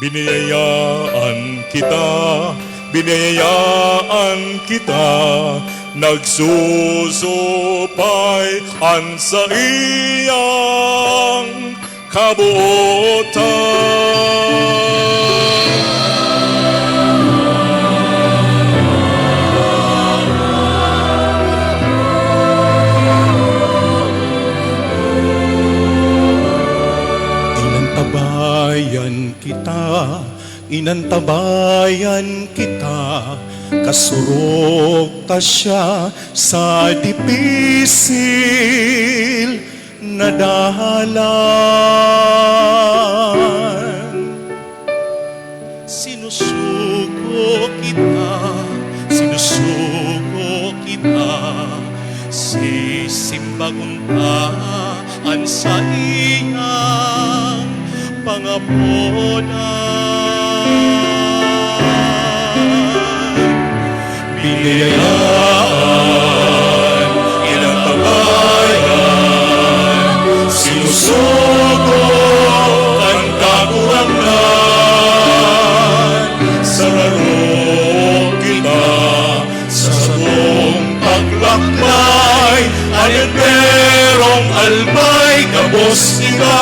Biniyayaan kita, biniyayaan kita, nagsusupay an sa iyang kabuotan. Inantabayan kita, inantabayan kita, kasurog ta siya sa dipisil na dahalan. Sinusuko kita, sinusuko kita, sisimbaguntaan sa iyang pangapunan. Biniyayaan, inantabayan, sinusugo ang kakurangan. Sararo kita sa sabong paglakbay, alenterong albay, kabos kita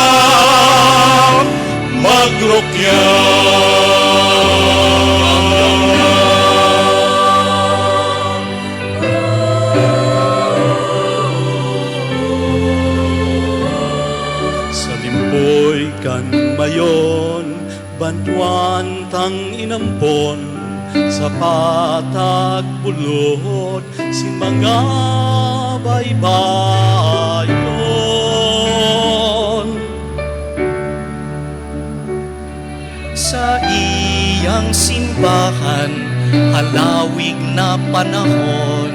magrokya. Sa limpoy kan mayon, bantuan tang inampon, sa patag bulot, si mga baybayon. Sa iyang simbahan, halawig na panahon,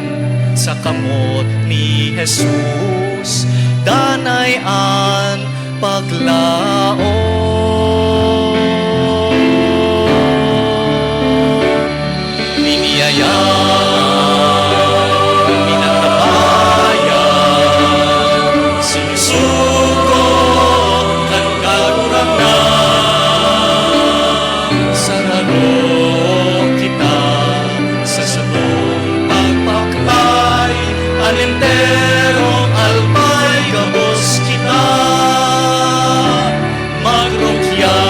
sa kamot ni Jesus, danayan paglaon. Biniyayaan, inantabayan, sinusuko ang kagurangan. Sararo kita sa sabong pagpaklay, alenterong albay, kabos kita magrokya.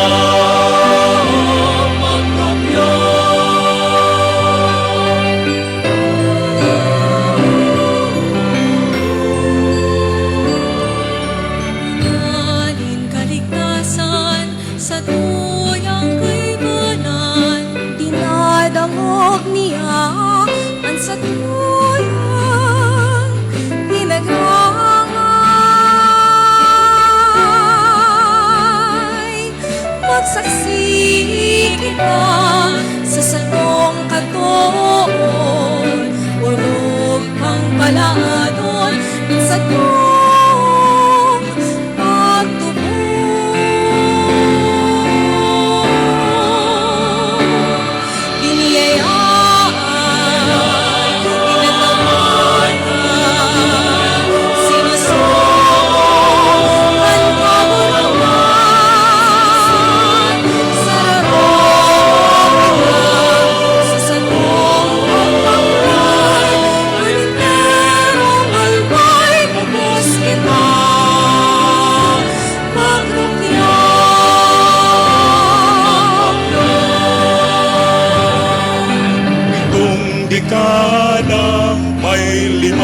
Sa tuyang kaibanan, dinadangog niya ang sa tuyang pinaghangay. Magsaksi kita sa salong katoon, urog kang palaadon sa tuyang dekadang may 5